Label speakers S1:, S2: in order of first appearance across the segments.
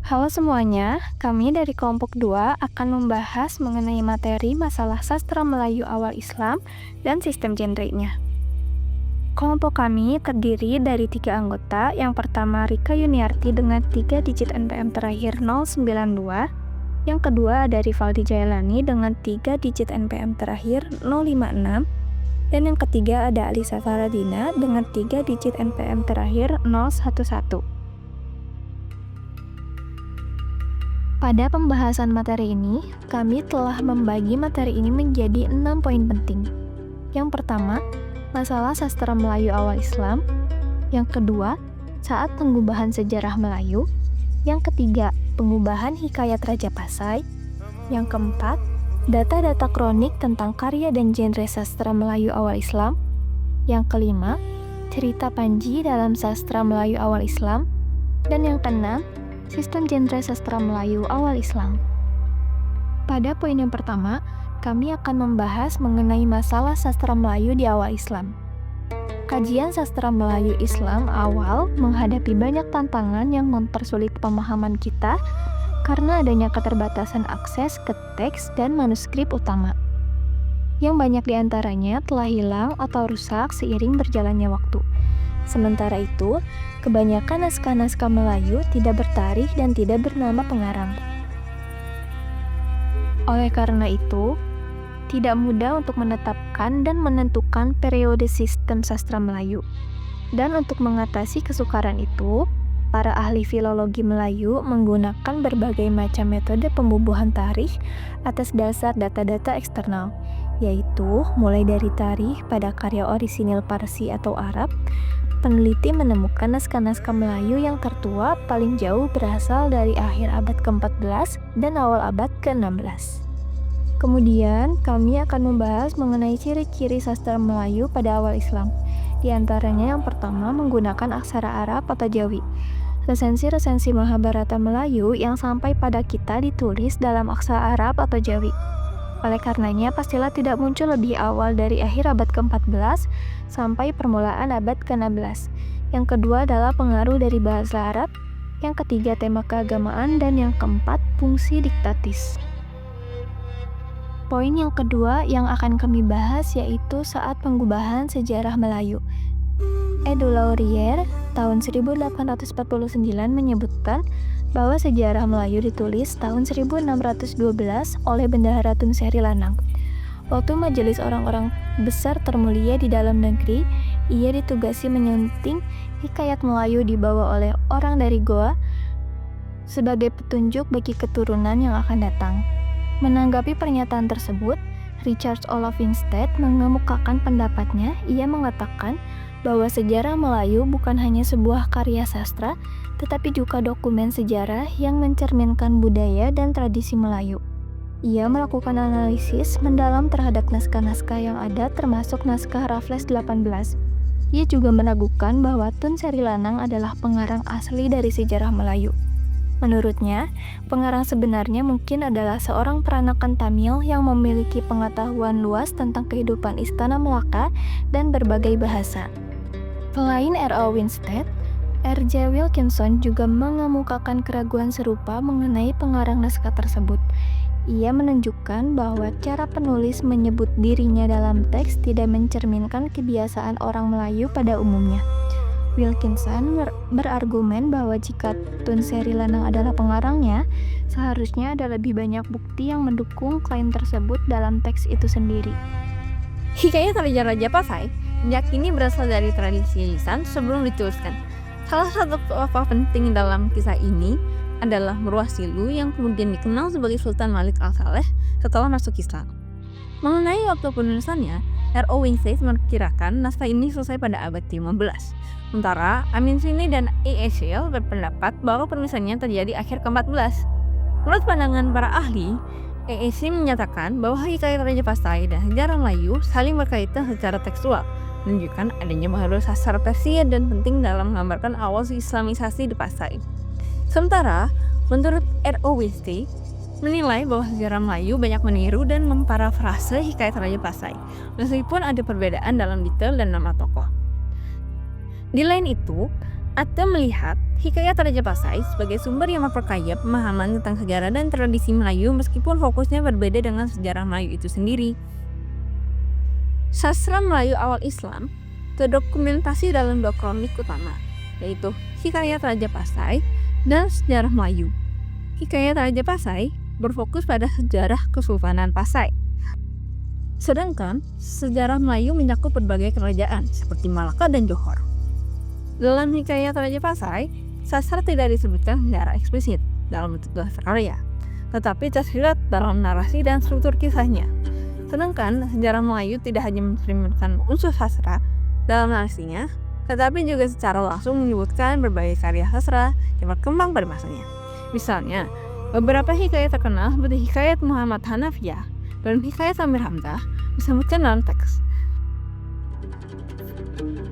S1: Halo semuanya, kami dari kelompok 2 akan membahas mengenai materi masalah sastra Melayu awal Islam dan sistem genre-nya. Kelompok kami terdiri dari 3 anggota. Yang pertama Rika Yuniarti dengan 3 digit NPM terakhir 092. Yang kedua ada Rivaldi Jailani dengan 3 digit NPM terakhir 056. Dan yang ketiga ada Alisa Faradina dengan 3 digit NPM terakhir 011. Pada pembahasan materi ini, kami telah membagi materi ini menjadi 6 poin penting. Yang pertama, masalah sastra Melayu awal Islam. Yang kedua, saat pengubahan sejarah Melayu. Yang ketiga, pengubahan hikayat Raja Pasai. Yang keempat, data-data kronik tentang karya dan genre sastra Melayu awal Islam. Yang kelima, cerita Panji dalam sastra Melayu awal Islam. Dan yang keenam, sistem genre sastra Melayu awal Islam. Pada poin yang pertama, kami akan membahas mengenai masalah sastra Melayu di awal Islam. Kajian sastra Melayu Islam awal menghadapi banyak tantangan yang mempersulit pemahaman kita karena adanya keterbatasan akses ke teks dan manuskrip utama, yang banyak diantaranya telah hilang atau rusak seiring berjalannya waktu. Sementara itu, kebanyakan naskah-naskah Melayu tidak bertarikh dan tidak bernama pengarang. Oleh karena itu, tidak mudah untuk menetapkan dan menentukan periode sistem sastra Melayu. Dan untuk mengatasi kesukaran itu, para ahli filologi Melayu menggunakan berbagai macam metode pembubuhan tarikh atas dasar data-data eksternal, yaitu mulai dari tarikh pada karya orisinil Parsi atau Arab. Peneliti menemukan naskah-naskah Melayu yang tertua paling jauh berasal dari akhir abad ke-14 dan awal abad ke-16. Kemudian, kami akan membahas mengenai ciri-ciri sastra Melayu pada awal Islam. Di antaranya yang pertama menggunakan aksara Arab atau Jawi. Resensi-resensi Mahabharata Melayu yang sampai pada kita ditulis dalam aksara Arab atau Jawi. Oleh karenanya, pastilah tidak muncul lebih awal dari akhir abad ke-14 sampai permulaan abad ke-16. Yang kedua adalah pengaruh dari bahasa Arab. Yang ketiga, tema keagamaan. Dan yang keempat, fungsi diktatis. Poin yang kedua yang akan kami bahas yaitu saat pengubahan sejarah Melayu. Edu Laurier tahun 1849 menyebutkan bahwa sejarah Melayu ditulis tahun 1612 oleh Bendahara Tun Seri Lanang. Waktu majelis orang-orang besar termulia di dalam negeri, ia ditugasi menyunting hikayat Melayu dibawa oleh orang dari Goa sebagai petunjuk bagi keturunan yang akan datang. Menanggapi pernyataan tersebut, Richard Olaf Winstead mengemukakan pendapatnya. Ia mengatakan bahwa sejarah Melayu bukan hanya sebuah karya sastra, tetapi juga dokumen sejarah yang mencerminkan budaya dan tradisi Melayu. Ia melakukan analisis mendalam terhadap naskah-naskah yang ada, termasuk naskah Raffles 18. Ia juga meragukan bahwa Tun Seri Lanang adalah pengarang asli dari sejarah Melayu. Menurutnya, pengarang sebenarnya mungkin adalah seorang peranakan Tamil yang memiliki pengetahuan luas tentang kehidupan istana Melaka dan berbagai bahasa. Selain R.O. Winstead, R.J. Wilkinson juga mengemukakan keraguan serupa mengenai pengarang naskah tersebut. Ia menunjukkan bahwa cara penulis menyebut dirinya dalam teks tidak mencerminkan kebiasaan orang Melayu pada umumnya. Wilkinson berargumen bahwa jika Tun Seri Lanang adalah pengarangnya, seharusnya ada lebih banyak bukti yang mendukung klaim tersebut dalam teks itu sendiri.
S2: Hikayat Raja-Raja Pasai diyakini berasal dari tradisi lisan sebelum dituliskan. Salah satu tokoh penting dalam kisah ini adalah Murwasilu yang kemudian dikenal sebagai Sultan Malik Al-Saleh setelah masuk Islam. Mengenai waktu penulisannya, R.O. Winstead memperkirakan naskah ini selesai pada abad ke-15. Sementara Amin Sini dan E. Eshel berpendapat bahwa penulisannya terjadi akhir ke-14. Menurut pandangan para ahli, E. Eshel menyatakan bahwa hikayat Raja Pasai dan sejarah Melayu saling berkaitan secara tekstual, menunjukkan adanya pengaruh sastra Persia dan penting dalam menggambarkan awal islamisasi di Pasai. Sementara, menurut R.O. Winstead, menilai bahwa sejarah Melayu banyak meniru dan memparafrase hikayat Raja Pasai, meskipun ada perbedaan dalam detail dan nama tokoh. Di lain itu, Atau melihat Hikayat Raja Pasai sebagai sumber yang memperkaya pemahaman tentang sejarah dan tradisi Melayu meskipun fokusnya berbeda dengan sejarah Melayu itu sendiri. Sastra Melayu awal Islam terdokumentasi dalam 2 kronik utama, yaitu Hikayat Raja Pasai dan Sejarah Melayu. Hikayat Raja Pasai berfokus pada sejarah Kesultanan Pasai. Sedangkan sejarah Melayu mencakup berbagai kerajaan seperti Malaka dan Johor. Dalam Hikayat Raja Pasai, sastra tidak disebutkan secara eksplisit dalam bentuk daftar karya, tetapi tersirat dalam narasi dan struktur kisahnya. Sedangkan sejarah Melayu tidak hanya mencerminkan unsur sastra dalam narasinya, tetapi juga secara langsung menyebutkan berbagai karya sastra yang berkembang pada masanya. Misalnya, beberapa hikayat terkenal seperti Hikayat Muhammad Hanafiyah dan Hikayat Amir Hamzah disebutkan dalam teks.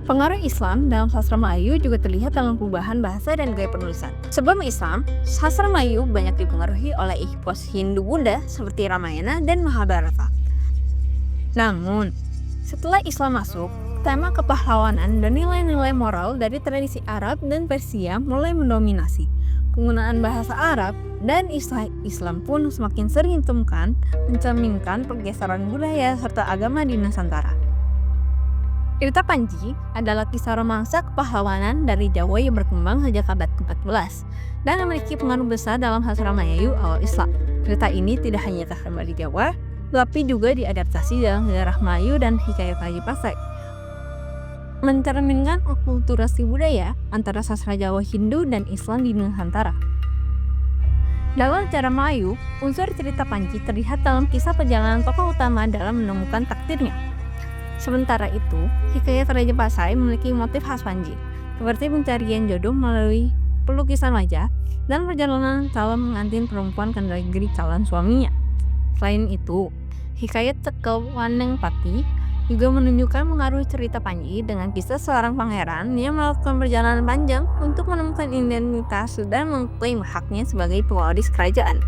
S2: Pengaruh Islam dalam sastra Melayu juga terlihat dalam perubahan bahasa dan gaya penulisan. Sebelum Islam, sastra Melayu banyak dipengaruhi oleh epos Hindu Buddha seperti Ramayana dan Mahabharata. Namun, setelah Islam masuk, tema kepahlawanan dan nilai-nilai moral dari tradisi Arab dan Persia mulai mendominasi. Penggunaan bahasa Arab dan istilah Islam pun semakin sering ditemukan, mencerminkan pergeseran budaya serta agama di Nusantara. Cerita Panji adalah kisah romansa kepahlawanan dari Jawa yang berkembang sejak abad ke-14 dan memiliki pengaruh besar dalam sastra Melayu awal Islam. Cerita ini tidak hanya tersebar di Jawa, tetapi juga diadaptasi dalam sejarah Melayu dan Hikayat Raja Pasai, mencerminkan akulturasi budaya antara sastra Jawa Hindu dan Islam di Nusantara. Dalam sejarah Melayu, unsur cerita Panji terlihat dalam kisah perjalanan tokoh utama dalam menemukan takdirnya. Sementara itu, Hikayat Raja Pasai memiliki motif khas Panji, seperti pencarian jodoh melalui pelukisan wajah dan perjalanan calon pengantin perempuan ke negeri calon suaminya. Selain itu, Hikayat Tekel Waneng Pati juga menunjukkan pengaruh cerita Panji dengan kisah seorang pangeran yang melakukan perjalanan panjang untuk menemukan identitas dan mengklaim haknya sebagai pewaris kerajaan.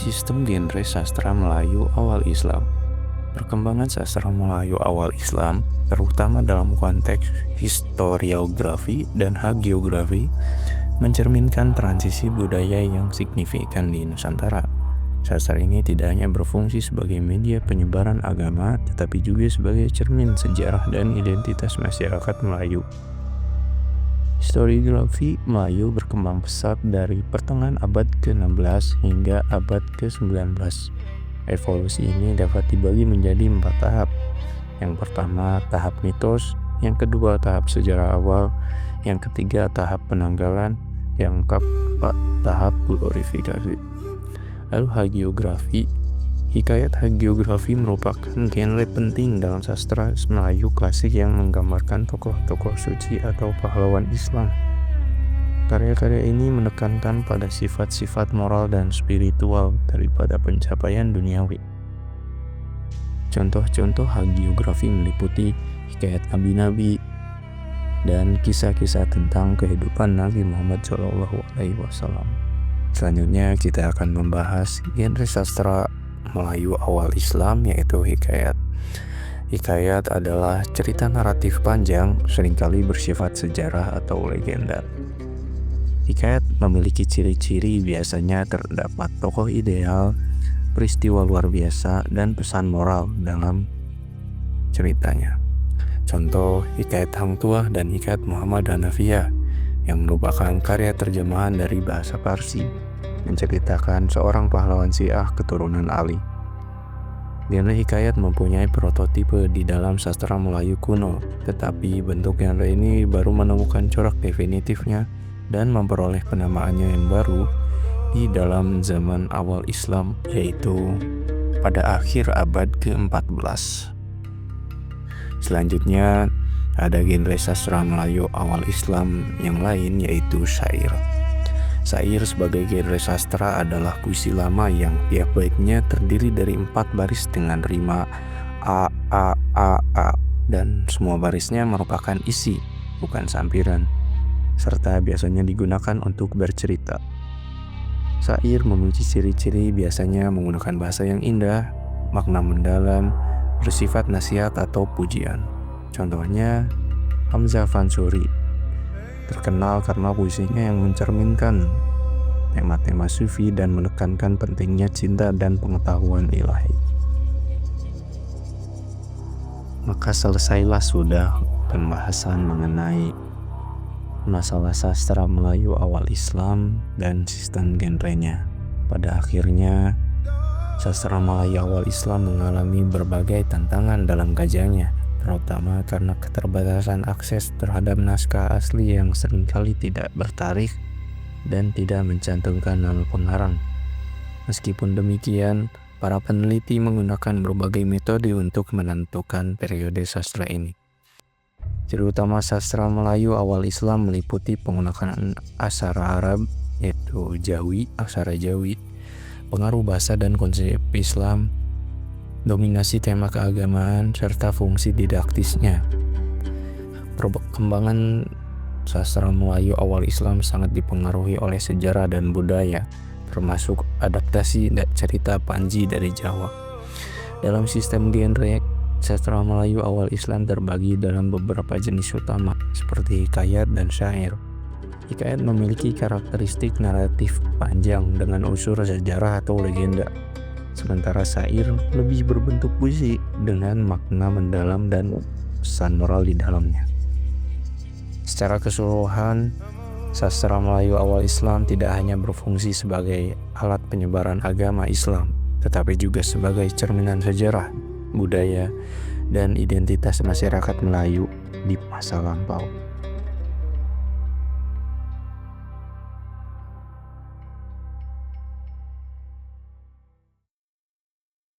S3: Sistem genre sastra Melayu awal Islam. Perkembangan sastra Melayu awal Islam, terutama dalam konteks historiografi dan hagiografi, mencerminkan transisi budaya yang signifikan di Nusantara. Sastra ini tidak hanya berfungsi sebagai media penyebaran agama, tetapi juga sebagai cermin sejarah dan identitas masyarakat Melayu. Historiografi Melayu berkembang pesat dari pertengahan abad ke-16 hingga abad ke-19. Evolusi ini dapat dibagi menjadi 4 tahap. Yang pertama, tahap mitos. Yang kedua, tahap sejarah awal. Yang ketiga, tahap penanggalan. Yang keempat, tahap glorifikasi. Lalu hagiografi. Hikayat hagiografi merupakan genre penting dalam sastra Melayu klasik yang menggambarkan tokoh-tokoh suci atau pahlawan Islam. Karya-karya ini menekankan pada sifat-sifat moral dan spiritual daripada pencapaian duniawi. Contoh-contoh hagiografi meliputi Hikayat Nabi-Nabi dan kisah-kisah tentang kehidupan Nabi Muhammad SAW. Selanjutnya kita akan membahas genre sastra Melayu awal Islam, yaitu hikayat. Hikayat adalah cerita naratif panjang, seringkali bersifat sejarah atau legenda. Hikayat memiliki ciri-ciri, biasanya terdapat tokoh ideal, peristiwa luar biasa, dan pesan moral dalam ceritanya. Contoh Hikayat Hang Tuah dan Hikayat Muhammad Hanafiyah yang merupakan karya terjemahan dari bahasa Parsi, menceritakan seorang pahlawan Syiah keturunan Ali. Genre hikayat mempunyai prototipe di dalam sastra Melayu kuno, tetapi bentuk genre ini baru menemukan corak definitifnya dan memperoleh penamaannya yang baru di dalam zaman awal Islam, yaitu pada akhir abad ke-14. Selanjutnya ada genre sastra Melayu awal Islam yang lain, yaitu syair. Syair sebagai genre sastra adalah puisi lama yang tiap baitnya terdiri dari 4 baris dengan rima a a a a, dan semua barisnya merupakan isi, bukan sampiran, serta biasanya digunakan untuk bercerita. Syair memiliki ciri-ciri biasanya menggunakan bahasa yang indah, makna mendalam, bersifat nasihat atau pujian. Contohnya Hamzah Fansuri terkenal karena puisinya yang mencerminkan tema-tema sufi dan menekankan pentingnya cinta dan pengetahuan ilahi. Maka selesailah sudah pembahasan mengenai masalah sastra Melayu awal Islam dan sistem genrenya. Pada akhirnya, sastra Melayu awal Islam mengalami berbagai tantangan dalam kajiannya, terutama karena keterbatasan akses terhadap naskah asli yang seringkali tidak bertarikh dan tidak mencantumkan nama pengarang. Meskipun demikian, para peneliti menggunakan berbagai metode untuk menentukan periode sastra ini. Ciri utama sastra Melayu awal Islam meliputi penggunaan aksara Arab, yaitu Jawi, aksara Jawi, pengaruh bahasa dan konsep Islam, dominasi tema keagamaan, serta fungsi didaktisnya. Perkembangan sastra Melayu awal Islam sangat dipengaruhi oleh sejarah dan budaya, termasuk adaptasi cerita Panji dari Jawa. Dalam sistem genre, sastra Melayu awal Islam terbagi dalam beberapa jenis utama, seperti hikayat dan syair. Hikayat memiliki karakteristik naratif panjang dengan unsur sejarah atau legenda, sementara syair lebih berbentuk puisi dengan makna mendalam dan pesan moral di dalamnya. Secara keseluruhan, sastra Melayu awal Islam tidak hanya berfungsi sebagai alat penyebaran agama Islam, tetapi juga sebagai cerminan sejarah, budaya, dan identitas masyarakat Melayu di masa lampau.